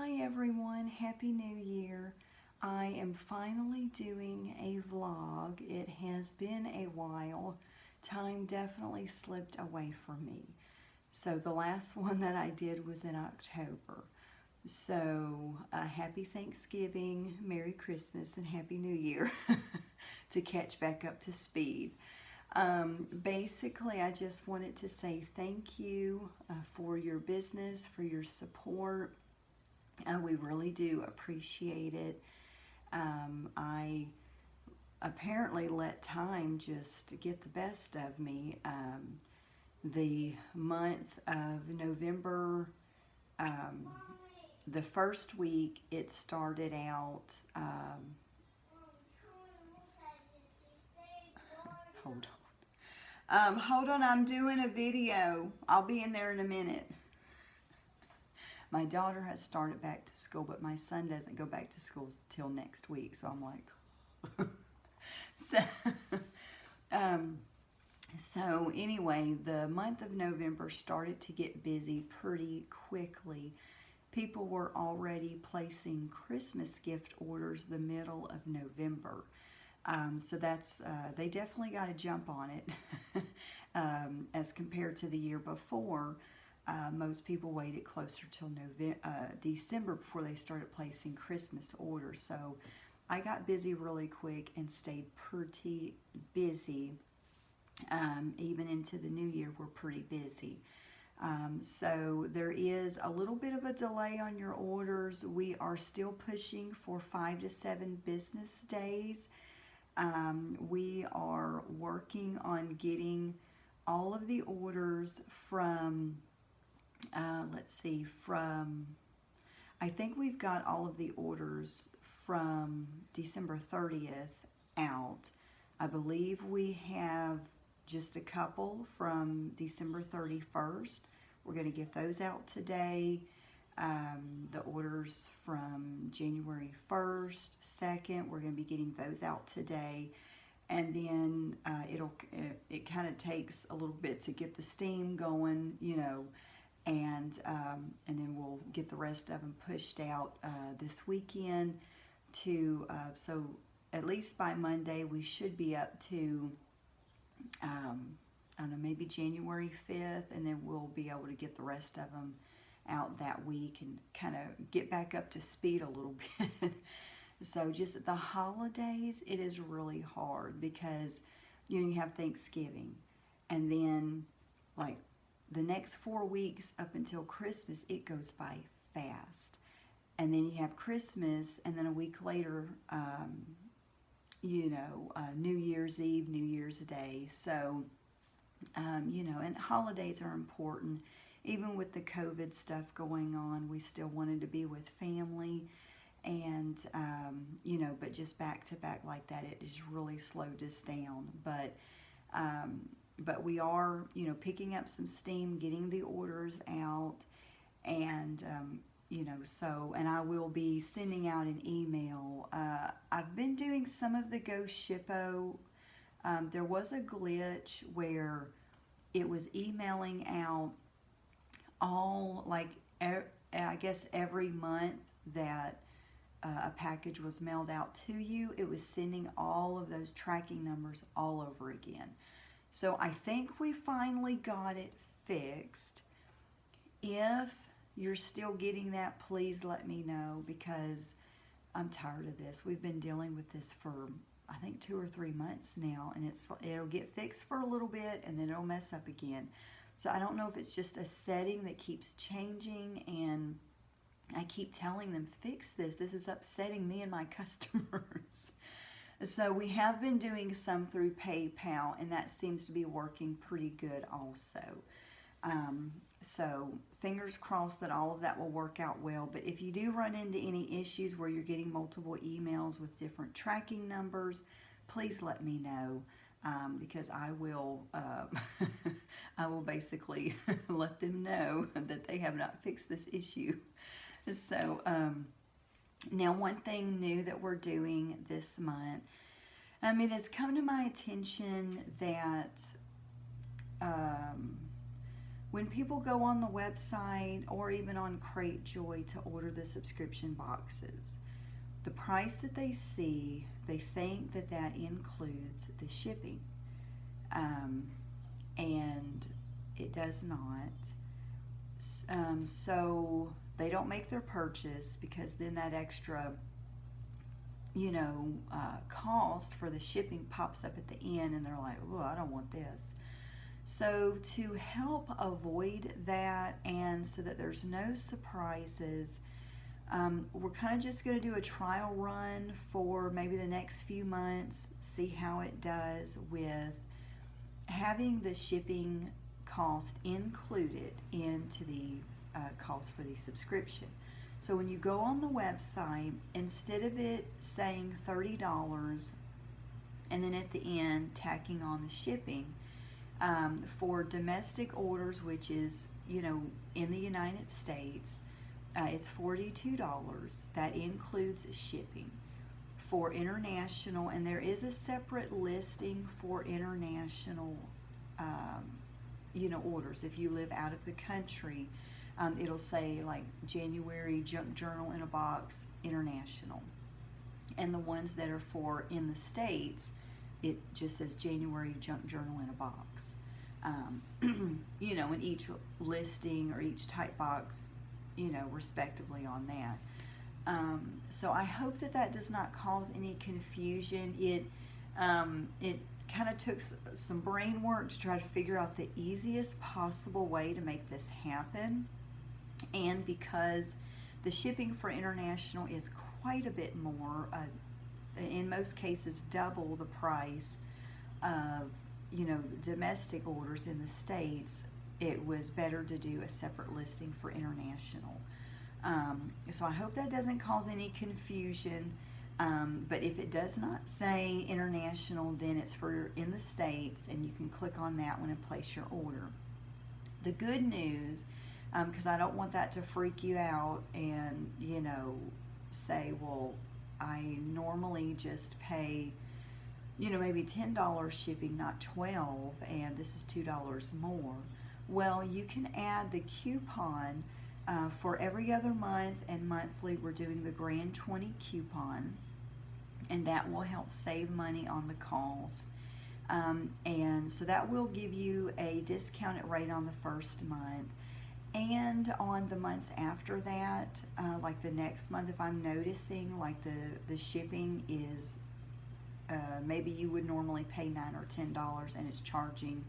Hi everyone, Happy New Year. I am finally doing a vlog. It has been a while. Time definitely slipped away from me. So the last one that I did was in October. So happy Thanksgiving, Merry Christmas, and Happy New Year to catch back up to speed. Basically, I just wanted to say thank you for your business, for your support. We really do appreciate it. I apparently let time just get the best of me. The month of November, the first week, it started out, hold on, I'm doing a video. I'll be in there in a minute. My daughter has started back to school, but my son doesn't go back to school till next week. So I'm like, so anyway, the month of November started to get busy pretty quickly. People were already placing Christmas gift orders the middle of November. So that's, they definitely got a jump on it as compared to the year before. Most people waited closer till December before they started placing Christmas orders. So I got busy really quick and stayed pretty busy. Even into the new year, we're pretty busy. So there is a little bit of a delay on your orders. We are still pushing for 5 to 7 business days. We are working on getting all of the orders from let's see, I think we've got all of the orders from December 30th out. I believe we have just a couple from December 31st. We're going to get those out today. The orders from January 1st, 2nd, we're going to be getting those out today. And then it kind of takes a little bit to get the steam going, you know, and then we'll get the rest of them pushed out this weekend to, so at least by Monday we should be up to, I don't know, maybe January 5th, and then we'll be able to get the rest of them out that week and kind of get back up to speed a little bit. So just the holidays, it is really hard because, you know, you have Thanksgiving, and then like the next 4 weeks up until Christmas, it goes by fast. And then you have Christmas, and then a week later, you know, New Year's Eve, New Year's Day. So, you know, and holidays are important. Even with the COVID stuff going on, we still wanted to be with family. And, you know, but just back to back like that, it just really slowed us down. But we are, you know, picking up some steam, getting the orders out, and, you know, so, and I will be sending out an email. I've been doing some of the Go Shippo. There was a glitch where it was emailing out all, like, I guess every month that a package was mailed out to you, it was sending all of those tracking numbers all over again. So I think we finally got it fixed. If you're still getting that, please let me know, because I'm tired of this. We've been dealing with this for, I think, 2 or 3 months now, and it'll get fixed for a little bit and then it'll mess up again. So I don't know if it's just a setting that keeps changing, and I keep telling them, fix this. This is upsetting me and my customers. So we have been doing some through PayPal, and that seems to be working pretty good also. So fingers crossed that all of that will work out well. But if you do run into any issues where you're getting multiple emails with different tracking numbers, please let me know, because I will I will basically let them know that they have not fixed this issue. So now, one thing new that we're doing this month, it has come to my attention that when people go on the website or even on Cratejoy to order the subscription boxes, the price that they see, they think that that includes the shipping. And it does not. So they don't make their purchase, because then that extra, cost for the shipping pops up at the end, and they're like, oh, I don't want this. So to help avoid that, and so that there's no surprises, we're kind of just going to do a trial run for maybe the next few months, see how it does with having the shipping cost included into the cost for the subscription. So when you go on the website, instead of it saying $30 and then at the end tacking on the shipping, for domestic orders, which is, in the United States, it's $42. That includes shipping. For international, and there is a separate listing for international, orders. If you live out of the country, it'll say like January junk journal in a box international. And the ones that are for in the States, it just says January junk journal in a box. And each listing or each type box, respectively on that. So I hope that that does not cause any confusion. It kind of took some brain work to try to figure out the easiest possible way to make this happen. And because the shipping for international is quite a bit more, in most cases double the price of the domestic orders in the States, it was better to do a separate listing for international. So I hope that doesn't cause any confusion, but if it does not say international, then it's for in the States, and you can click on that one and place your order. The good news, because I don't want that to freak you out and say, well, I normally just pay maybe $10 shipping, not $12, and this is $2 more. Well, you can add the coupon for every other month and monthly. We're doing the Grand 20 coupon, and that will help save money on the cost. And so that will give you a discounted rate on the first month. And on the months after that, like the next month, if I'm noticing like the shipping is, maybe you would normally pay $9 or $10 and it's charging,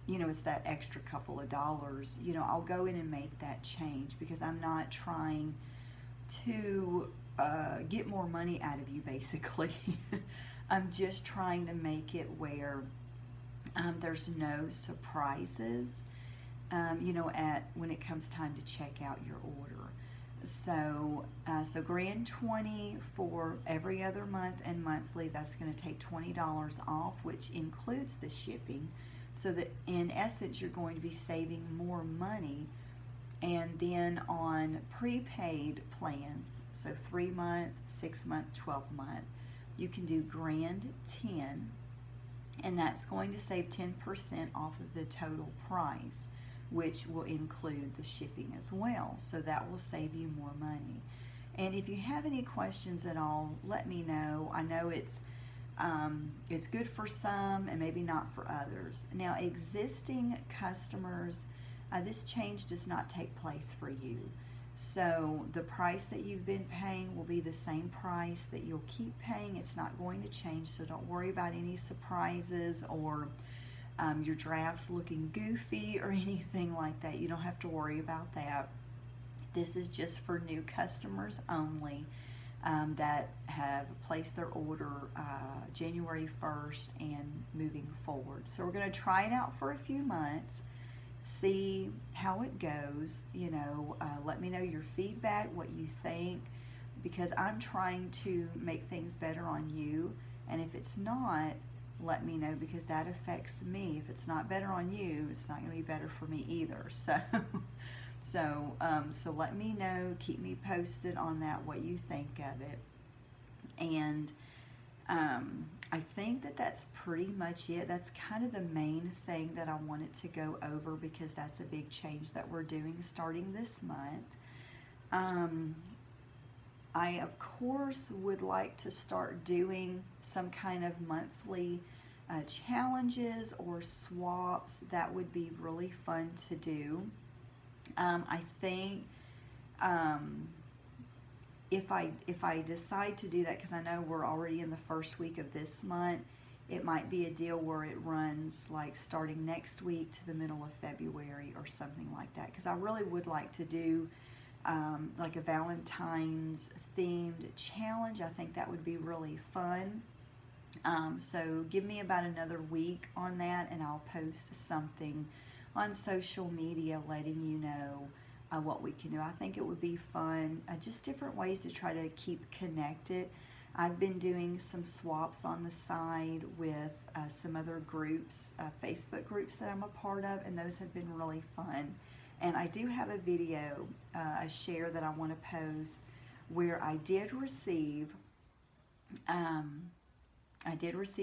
it's that extra couple of dollars, I'll go in and make that change, because I'm not trying to get more money out of you, basically. I'm just trying to make it where there's no surprises, when it comes time to check out your order. So Grand 20 for every other month and monthly, that's going to take $20 off, which includes the shipping. So that in essence, you're going to be saving more money. And then on prepaid plans, so 3 month, 6 month, 12 month, you can do Grand 10, and that's going to save 10% off of the total price, which will include the shipping as well. So that will save you more money. And if you have any questions at all, let me know. I know it's good for some and maybe not for others. Now, existing customers, this change does not take place for you. So the price that you've been paying will be the same price that you'll keep paying. It's not going to change, so don't worry about any surprises or your drafts looking goofy or anything like that. You don't have to worry about that. This is just for new customers only that have placed their order January 1st and moving forward. So we're going to try it out for a few months, see how it goes. Let me know your feedback, what you think, because I'm trying to make things better on you. And if it's not, let me know, because that affects me. If it's not better on you, it's not going to be better for me either. So let me know. Keep me posted on that, what you think of it. And I think that that's pretty much it. That's kind of the main thing that I wanted to go over because that's a big change that we're doing starting this month. I, of course, would like to start doing some kind of monthly challenges or swaps. That would be really fun to do. I think if I decide to do that, because I know we're already in the first week of this month, it might be a deal where it runs like starting next week to the middle of February or something like that, because I really would like to do like a Valentine's themed challenge. I think that would be really fun. So give me about another week on that, and I'll post something on social media letting you know what we can do. I think it would be fun, just different ways to try to keep connected. I've been doing some swaps on the side with some other groups, Facebook groups that I'm a part of, and those have been really fun. And I do have a video, a share that I want to post where I did receive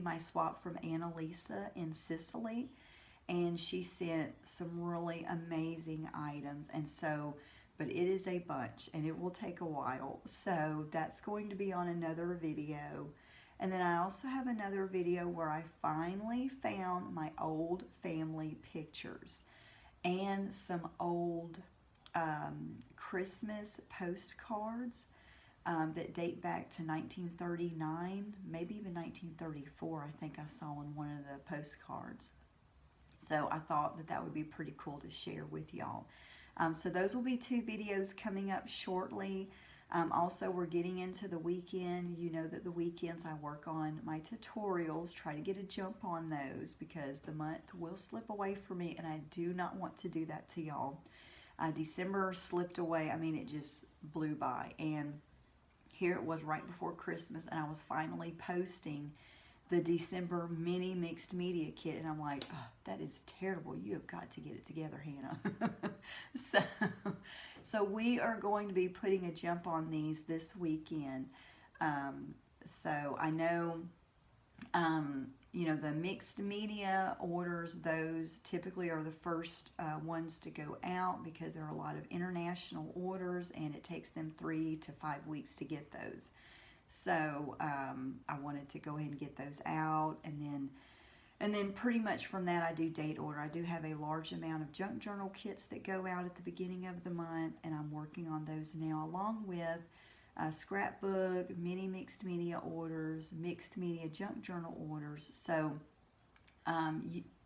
my swap from Annalisa in Sicily, and she sent some really amazing items. And so, but it is a bunch and it will take a while. So that's going to be on another video. And then I also have another video where I finally found my old family pictures and some old Christmas postcards that date back to 1939, maybe even 1934, I think I saw in one of the postcards. So I thought that that would be pretty cool to share with y'all. So those will be 2 videos coming up shortly. Also, we're getting into the weekend. You know that the weekends I work on my tutorials, try to get a jump on those because the month will slip away from me, and I do not want to do that to y'all. December slipped away. I mean, it just blew by. And here it was right before Christmas, and I was finally posting the December mini mixed media kit, and I'm like, oh, that is terrible. You have got to get it together, Hannah. So we are going to be putting a jump on these this weekend. So I know, you know, the mixed media orders, those typically are the first ones to go out because there are a lot of international orders, and it takes them 3 to 5 weeks to get those. So I wanted to go ahead and get those out, and then pretty much from that I do date order. I do have a large amount of junk journal kits that go out at the beginning of the month, and I'm working on those now, along with scrapbook, mini mixed media orders, mixed media junk journal orders. So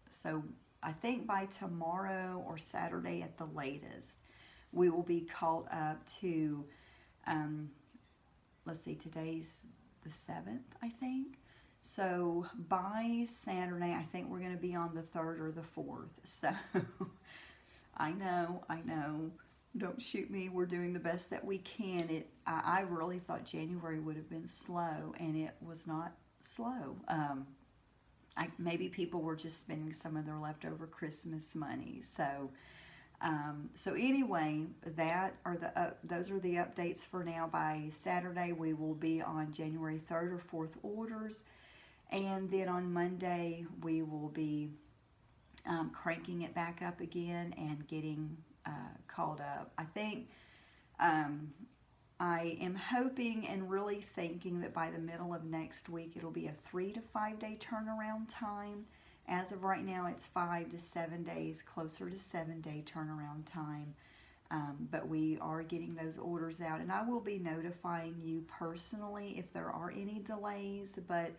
so I think by tomorrow or Saturday at the latest, we will be caught up to let's see, today's the 7th, I think. So by Saturday, I think we're going to be on the 3rd or the 4th. So I know. Don't shoot me. We're doing the best that we can. I really thought January would have been slow, and it was not slow. Maybe people were just spending some of their leftover Christmas money. So anyway, those are the updates for now. By Saturday, we will be on January 3rd or 4th orders, and then on Monday we will be cranking it back up again and getting caught up. I think I am hoping and really thinking that by the middle of next week it'll be a 3 to 5 day turnaround time. As of right now, it's 5 to 7 days, closer to 7-day turnaround time. But we are getting those orders out, and I will be notifying you personally if there are any delays. But,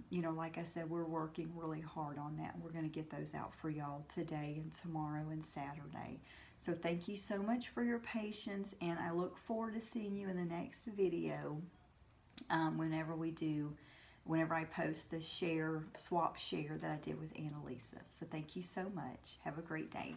you know, like I said, we're working really hard on that. We're going to get those out for y'all today and tomorrow and Saturday. So thank you so much for your patience, and I look forward to seeing you in the next video whenever I post the swap share that I did with Annalisa. So thank you so much. Have a great day.